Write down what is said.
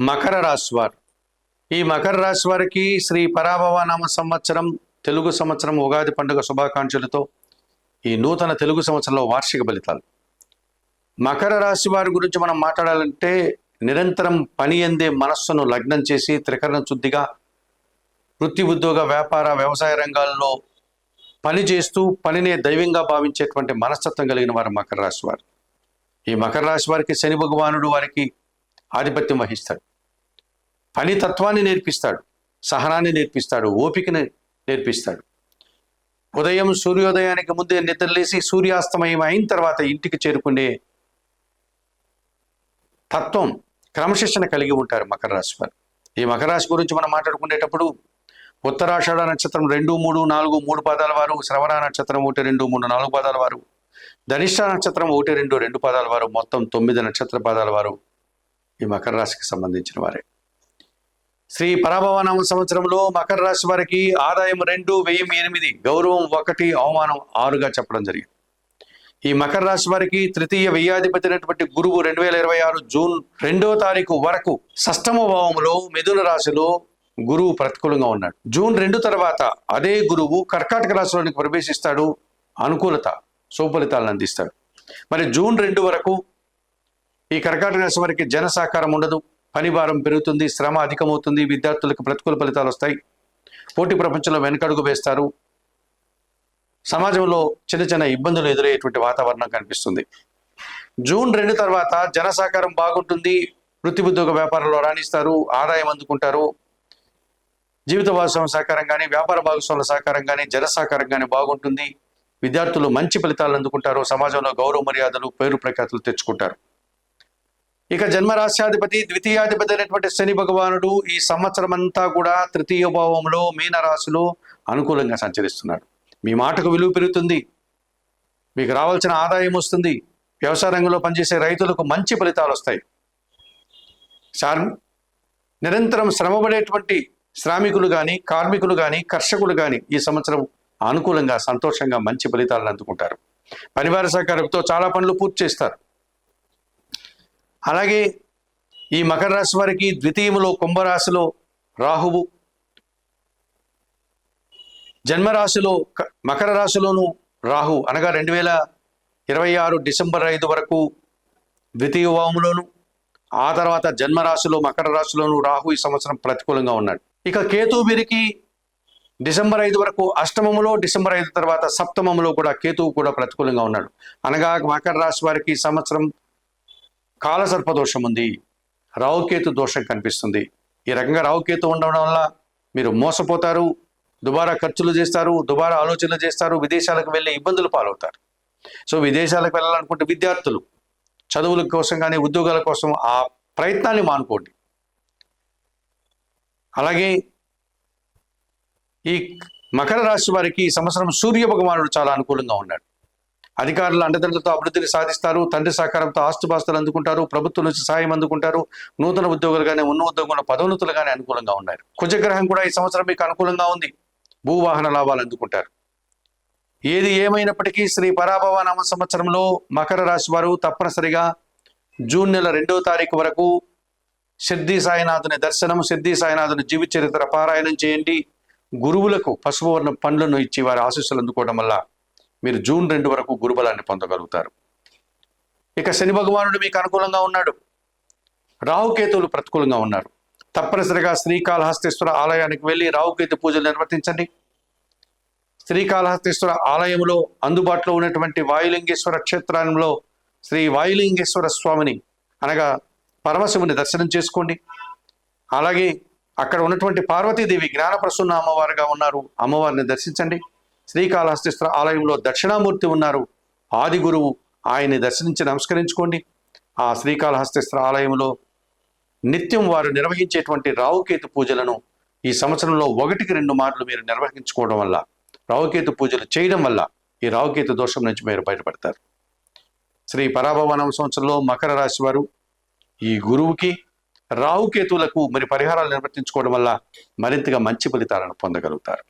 మకర రాశి వారు. ఈ మకర రాశి వారికి శ్రీ పరాభవ నామ సంవత్సరం తెలుగు సంవత్సరం ఉగాది పండుగ శుభాకాంక్షలతో ఈ నూతన తెలుగు సంవత్సరంలో వార్షిక ఫలితాలు. మకర రాశి వారి గురించి మనం మాట్లాడాలంటే నిరంతరం పని అందే మనస్సును లగ్నం చేసి త్రికరణ శుద్ధిగా వృత్తి ఉద్యోగ వ్యాపార వ్యవసాయ రంగాల్లో పని చేస్తూ పనినే దైవంగా భావించేటువంటి మనస్తత్వం కలిగిన వారు మకర రాశి వారు. ఈ మకర రాశి వారికి శని భగవానుడు వారికి ఆధిపత్యం వహిస్తాడు. పని తత్వాన్ని నేర్పిస్తాడు, సహనాన్ని నేర్పిస్తాడు, ఓపికని నేర్పిస్తాడు. ఉదయం సూర్యోదయానికి ముందే నిద్రలేసి సూర్యాస్తమయం అయిన తర్వాత ఇంటికి చేరుకునే తత్వం క్రమశిక్షణ కలిగి ఉంటారు మకర రాశి వారు. ఈ మకర రాశి గురించి మనం మాట్లాడుకునేటప్పుడు ఉత్తరాషాఢ నక్షత్రం 2, 3, 4, 3 పాదాల వారు, శ్రవణ నక్షత్రం 1, 2, 3, 4 పాదాల వారు, ధనిష్ట నక్షత్రం 1, 2, 2 పాదాల వారు, మొత్తం 9 నక్షత్ర పాదాల వారు ఈ మకర రాశికి సంబంధించిన వారే. శ్రీ పరాభవనామ సంవత్సరంలో మకర రాశి వారికి ఆదాయం 2, వ్యయం 8, గౌరవం 1, అవమానం 6గా చెప్పడం జరిగింది. ఈ మకర రాశి వారికి తృతీయ వ్యయాధిపతి అయినటువంటి గురువు 2026 జూన్ 2వ తారీఖు వరకు షష్టమ భావంలో మిథున రాశిలో గురువు ప్రతికూలంగా ఉన్నాడు. జూన్ 2 తర్వాత అదే గురువు కర్కాటక రాశిలోనికి ప్రవేశిస్తాడు, అనుకూలత సుఫలితాలను అందిస్తాడు. మరి జూన్ 2 వరకు ఈ కర్కాటక రాశి వారికి జన సహకారం ఉండదు, పని భారం పెరుగుతుంది, శ్రమ అధికమవుతుంది, విద్యార్థులకు ప్రతికూల ఫలితాలు వస్తాయి, పోటీ ప్రపంచంలో వెనకడుగు వేస్తారు, సమాజంలో చిన్న చిన్న ఇబ్బందులు ఎదురయ్యేటువంటి వాతావరణం కనిపిస్తుంది. జూన్ 2 తర్వాత జన సహకారం బాగుంటుంది, వృత్తి ఉద్యోగ వ్యాపారంలో రాణిస్తారు, ఆదాయం అందుకుంటారు, జీవిత భాగస్వామి సహకారం కానీ వ్యాపార భాగస్వాముల సహకారం కానీ జన సహకారం కానీ బాగుంటుంది, విద్యార్థులు మంచి ఫలితాలు అందుకుంటారు, సమాజంలో గౌరవ మర్యాదలు పేరు ప్రఖ్యాతులు తెచ్చుకుంటారు. ఇక జన్మరాశ్యాధిపతి ద్వితీయాధిపతి అయినటువంటి శని భగవానుడు ఈ సంవత్సరం అంతా కూడా తృతీయ భావంలో మీనరాశిలో అనుకూలంగా సంచరిస్తున్నాడు. మీ మాటకు విలువ పెరుగుతుంది, మీకు రావాల్సిన ఆదాయం వస్తుంది, వ్యవసాయ రంగంలో పనిచేసే రైతులకు మంచి ఫలితాలు వస్తాయి. నిరంతరం శ్రమపడేటువంటి శ్రామికులు కానీ కార్మికులు కానీ కర్షకులు కానీ ఈ సంవత్సరం అనుకూలంగా సంతోషంగా మంచి ఫలితాలను అందుకుంటారు. పరివార సహకారంతో చాలా పనులు పూర్తి చేస్తారు. అలాగే ఈ మకర రాశి వారికి ద్వితీయంలో కుంభరాశిలో రాహువు, జన్మరాశిలో మకర రాశిలోను రాహు అనగా 2026 డిసెంబర్ 5 వరకు ద్వితీయ భావంలోను, ఆ తర్వాత జన్మరాశిలో మకర రాశిలోను రాహు ఈ సంవత్సరం ప్రతికూలంగా ఉన్నాడు. ఇక కేతు వీరికి డిసెంబర్ 5 వరకు అష్టమములో, డిసెంబర్ 5 తర్వాత సప్తమములో కూడా కేతువు కూడా ప్రతికూలంగా ఉన్నాడు. అనగా మకర రాశి వారికి ఈ సంవత్సరం కాలసర్ప దోషం ఉంది, రావుకేతు దోషం కనిపిస్తుంది. ఈ రకంగా రావుకేతు ఉండడం వల్ల మీరు మోసపోతారు, దుబారా ఖర్చులు చేస్తారు, దుబారా ఆలోచనలు చేస్తారు, విదేశాలకు వెళ్ళి ఇబ్బందులు పాలవుతారు. సో విదేశాలకు వెళ్ళాలనుకుంటే విద్యార్థులు చదువుల కోసం కానీ ఉద్యోగాల కోసం ఆ ప్రయత్నాన్ని మానుకోండి. అలాగే ఈ మకర రాశి వారికి ఈ సంవత్సరం సూర్య భగవానుడు చాలా అనుకూలంగా ఉన్నాడు. అధికారుల అండదండలతో అభివృద్ధిని సాధిస్తారు, తండ్రి సహకారంతో ఆస్తుపాస్తులు అందుకుంటారు, ప్రభుత్వం నుంచి సహాయం అందుకుంటారు, నూతన ఉద్యోగులు కానీ ఉన్న ఉద్యోగంలో పదోన్నతులు కానీ అనుకూలంగా ఉన్నారు. కుజగ్రహం కూడా ఈ సంవత్సరం మీకు అనుకూలంగా ఉంది, భూవాహన లాభాలు అందుకుంటారు. ఏది ఏమైనప్పటికీ శ్రీ పరాభవ నామ సంవత్సరంలో మకర రాశి వారు తప్పనిసరిగా జూన్ నెల 2వ తారీఖు వరకు సిద్ధి సాయినాథుని దర్శనం, సిద్ధి సాయినాథుని జీవిత చరిత్ర పారాయణం చేయండి. గురువులకు పసుపు వర్ణ పండ్లను ఇచ్చి వారి ఆశీస్సులు అందుకోవడం వల్ల మీరు జూన్ 2 వరకు గురుబలాన్ని పొందగలుగుతారు. ఇక శని భగవానుడు మీకు అనుకూలంగా ఉన్నాడు, రాహుకేతువులు ప్రతికూలంగా ఉన్నారు. తప్పనిసరిగా శ్రీకాళహస్తీశ్వర ఆలయానికి వెళ్ళి రాహుకేతు పూజలు నిర్వర్తించండి. శ్రీకాళహస్తీశ్వర ఆలయంలో అందుబాటులో ఉన్నటువంటి వాయులింగేశ్వర క్షేత్రంలో శ్రీ వాయులింగేశ్వర స్వామిని అనగా పరమశివుని దర్శనం చేసుకోండి. అలాగే అక్కడ ఉన్నటువంటి పార్వతీదేవి జ్ఞానప్రసన్న అమ్మవారుగా ఉన్నారు, అమ్మవారిని దర్శించండి. శ్రీకాళహస్తీశ్వర ఆలయంలో దక్షిణామూర్తి ఉన్నారు, ఆది గురువు, ఆయన్ని దర్శించి నమస్కరించుకోండి. ఆ శ్రీకాళహస్తీశ్వర ఆలయంలో నిత్యం వారు నిర్వహించేటువంటి రావుకేతు పూజలను ఈ సంవత్సరంలో 1కి 2 మార్లు మీరు నిర్వహించుకోవడం వల్ల, రావుకేతు పూజలు చేయడం వల్ల ఈ రావుకేతు దోషం నుంచి మీరు బయటపడతారు. శ్రీ పరాభవ సంవత్సరంలో మకర రాశి వారు ఈ గురువుకి రావుకేతువులకు మరి పరిహారాలు నిర్వర్తించుకోవడం వల్ల మరింతగా మంచి ఫలితాలను పొందగలుగుతారు.